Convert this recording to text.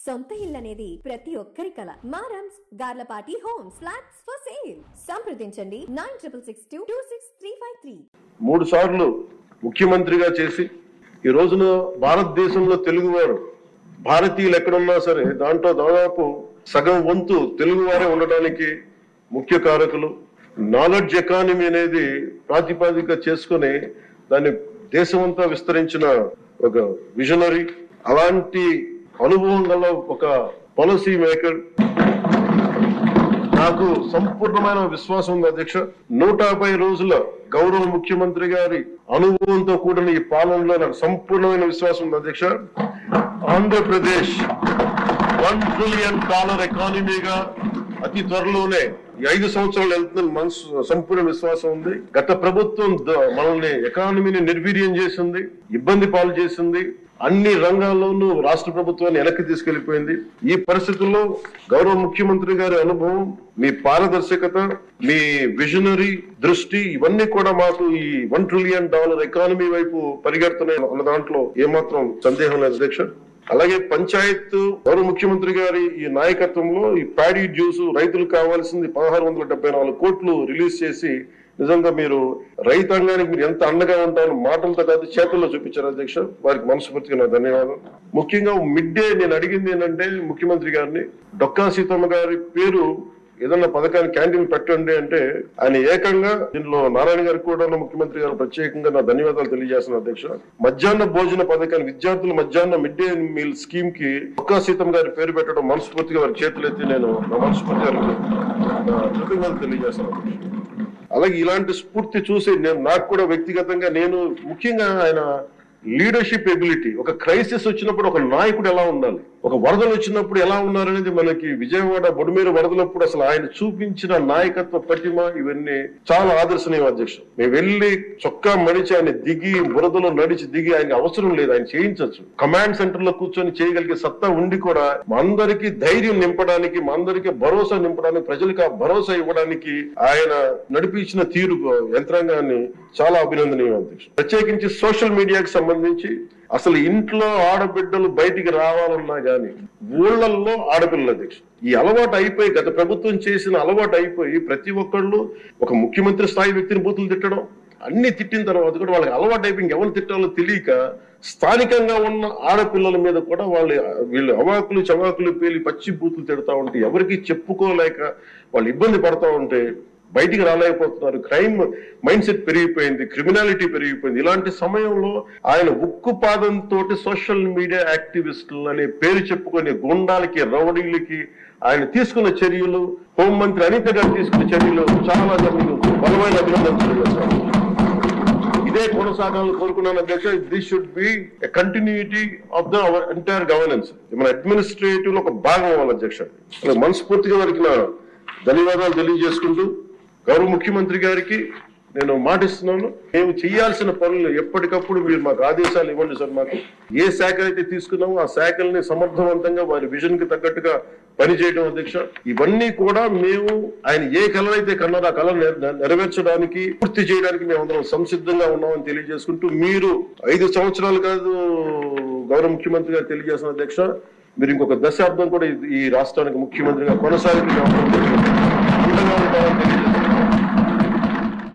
సొంత ఇల్లు అనేది ప్రతి ఒక్కరి కల. మారమ్స్ Garlapati homes flats for sale. సంప్రదించండి 9662263353. 3 సార్లు ముఖ్యమంత్రిగా చేసి ఈ రోజున భారతదేశంలో తెలుగువారు భారతీయులు ఎక్కడున్నా సరే దాంట్లో దాదాపు సగం వంతు తెలుగువారే ఉండడానికి ముఖ్య కారకులు. నాలెడ్జ్ ఎకానమీ అనేది ప్రాతిపదిక చేసుకుని దాన్ని దేశమంతా విస్తరించిన ఒక విజనరీ, అలాంటి అనుభవం గల ఒక పాలసీ మేకర్. నాకు సంపూర్ణమైన విశ్వాసం ఉంది అధ్యక్ష. 150 రోజుల గౌరవ ముఖ్యమంత్రి గారి అనుభవంతో కూడిన ఈ పాలనలో నాకు సంపూర్ణమైన విశ్వాసం ఉంది అధ్యక్ష. ఆంధ్రప్రదేశ్ $1 ట్రిలియన్ ఎకానమీగా అతి త్వరలోనే 5 సంవత్సరాలు వెళ్తుందని మనసు సంపూర్ణ విశ్వాసం ఉంది. గత ప్రభుత్వం మనల్ని ఎకానమీని నిర్వీర్యం చేసింది, ఇబ్బంది పాలు చేసింది, అన్ని రంగాల్లోనూ రాష్ట్ర ప్రభుత్వాన్ని వెనక్కి తీసుకెళ్లిపోయింది. ఈ పరిస్థితుల్లో గౌరవ ముఖ్యమంత్రి గారి అనుభవం, మీ పారదర్శకత, మీ విజనరీ దృష్టి ఇవన్నీ కూడా మాకు ఈ $1 ట్రిలియన్ ఎకానమీ వైపు పరిగెడుతున్నాయి అన్న దాంట్లో ఏమాత్రం సందేహం లేదు అధ్యక్ష. అలాగే పంచాయత్ గౌరవ ముఖ్యమంత్రి గారి ఈ నాయకత్వంలో ఈ ప్యాడీ డ్యూస్ రైతులకు కావాల్సింది 1674 కోట్లు రిలీజ్ చేసి నిజంగా మీరు రైతాంగానికి మీరు ఎంత అండగా ఉంటారని మాటలతో కాదు చేతుల్లో చూపించారు అధ్యక్ష. వారికి మనస్ఫూర్తిగా నా ధన్యవాదాలు. ముఖ్యంగా మిడ్ డే నేను అడిగింది ఏంటంటే ముఖ్యమంత్రి గారిని, డొక్కా సీతమ్మ గారి పేరు ఏదన్నా పథకాన్ని క్యాంటీన్ పెట్టండి అంటే ఆయన ఏకంగా దీనిలో నారాయణ గారికి కూడా ముఖ్యమంత్రి గారు ప్రత్యేకంగా నా ధన్యవాదాలు తెలియజేస్తున్నా అధ్యక్ష. మధ్యాహ్న భోజన పథకాన్ని విద్యార్థుల మధ్యాహ్న మిడ్ డే మీల్ స్కీమ్ కి డొక్కా సీతమ్మ గారి పేరు పెట్టడం మనస్ఫూర్తిగా వారి చేతులు ఎత్తి నేను నా మనస్ఫూర్తిగా కృతజ్ఞతలు తెలియజేస్తాను. అలాగే ఇలాంటి స్ఫూర్తి చూసి నాకు కూడా వ్యక్తిగతంగా నేను ముఖ్యంగా ఆయన లీడర్షిప్ ఎబిలిటీ, ఒక క్రైసిస్ వచ్చినప్పుడు ఒక నాయకుడు ఎలా ఉండాలి, ఒక వరదలు వచ్చినప్పుడు ఎలా ఉన్నారనేది మనకి విజయవాడ బొడుమేరు వరదలప్పుడు అసలు ఆయన చూపించిన నాయకత్వ పటిమ ఇవన్నీ చాలా ఆదర్శనీయం అధ్యక్ష. మేము వెళ్ళి చొక్కా మడిచి ఆయన దిగి బురదలో నడిచి దిగి ఆయనకి అవసరం లేదు, ఆయన చేయించవచ్చు. కమాండ్ సెంటర్ లో కూర్చొని చేయగలిగే సత్తా ఉండి కూడా మా అందరికీ ధైర్యం నింపడానికి, మా అందరికీ భరోసా నింపడానికి, ప్రజలకు ఆ భరోసా ఇవ్వడానికి ఆయన నడిపించిన తీరు యంత్రాంగాన్ని చాలా అభినందనీయం అధ్యక్ష. ప్రత్యేకించి సోషల్ మీడియాకి సంబంధించి అసలు ఇంట్లో ఆడబిడ్డలు బయటికి రావాలన్నా గానీ ఊళ్ళల్లో ఆడపిల్లల అధ్యక్ష ఈ అలవాటు అయిపోయి, గత ప్రభుత్వం చేసిన అలవాటు అయిపోయి ప్రతి ఒక్కళ్ళు ఒక ముఖ్యమంత్రి స్థాయి వ్యక్తిని బూతులు తిట్టడం, అన్ని తిట్టిన తర్వాత కూడా వాళ్ళకి అలవాటు అయిపోయి ఎవరు తిట్టాలో తెలియక స్థానికంగా ఉన్న ఆడపిల్లల మీద కూడా వీళ్ళు అవాకులు చవాకులు పేలి పచ్చి బూతులు తిడతా ఉంటే ఎవరికి చెప్పుకోలేక వాళ్ళు ఇబ్బంది పడతా ఉంటే బయటికి రాలేకపోతున్నారు. క్రైమ్ మైండ్ సెట్ పెరిగిపోయింది, క్రిమినాలిటీ పెరిగిపోయింది. ఇలాంటి సమయంలో ఆయన ఉక్కు పాదంతో సోషల్ మీడియా యాక్టివిస్టులు అనే పేరు చెప్పుకునే గుండాలకి, రౌడీలకి ఆయన తీసుకున్న చర్యలు, హోంమంత్రి అనిత గారు తీసుకున్న చర్యలు చాలా బలమైన అభినందనలు. ఇదే కొనసాగాలని కోరుకున్నాను అధ్యక్ష. This should be a continuity of the our entire governance. మన అడ్మినిస్ట్రేటివ్ లో ఒక భాగం అవ్వాలి అధ్యక్ష. మనస్ఫూర్తిగా వారికి నా ధన్యవాదాలు తెలియజేసుకుంటూ గౌరవ ముఖ్యమంత్రి గారికి నేను మాటిస్తున్నాను, మేము చేయాల్సిన పనులు ఎప్పటికప్పుడు మీరు మాకు ఆదేశాలు ఇవ్వండి సార్. మాకు ఏ శాఖ అయితే తీసుకున్నామో ఆ శాఖల్ని సమర్థవంతంగా వారి విజన్ కి తగ్గట్టుగా పనిచేయడం అధ్యక్ష. ఇవన్నీ కూడా మేము ఆయన ఏ కళనైతే కన్నారో ఆ కళ నెరవేర్చడానికి, పూర్తి చేయడానికి మేమందరం సంసిద్ధంగా ఉన్నామని తెలియజేసుకుంటూ, మీరు 5 సంవత్సరాలు కాదు గౌరవ ముఖ్యమంత్రి గారు తెలియజేసిన అధ్యక్ష, మీరు ఇంకొక దశాబ్దం కూడా ఈ రాష్ట్రానికి ముఖ్యమంత్రిగా కొనసాగి తెలియజేస్తున్నారు.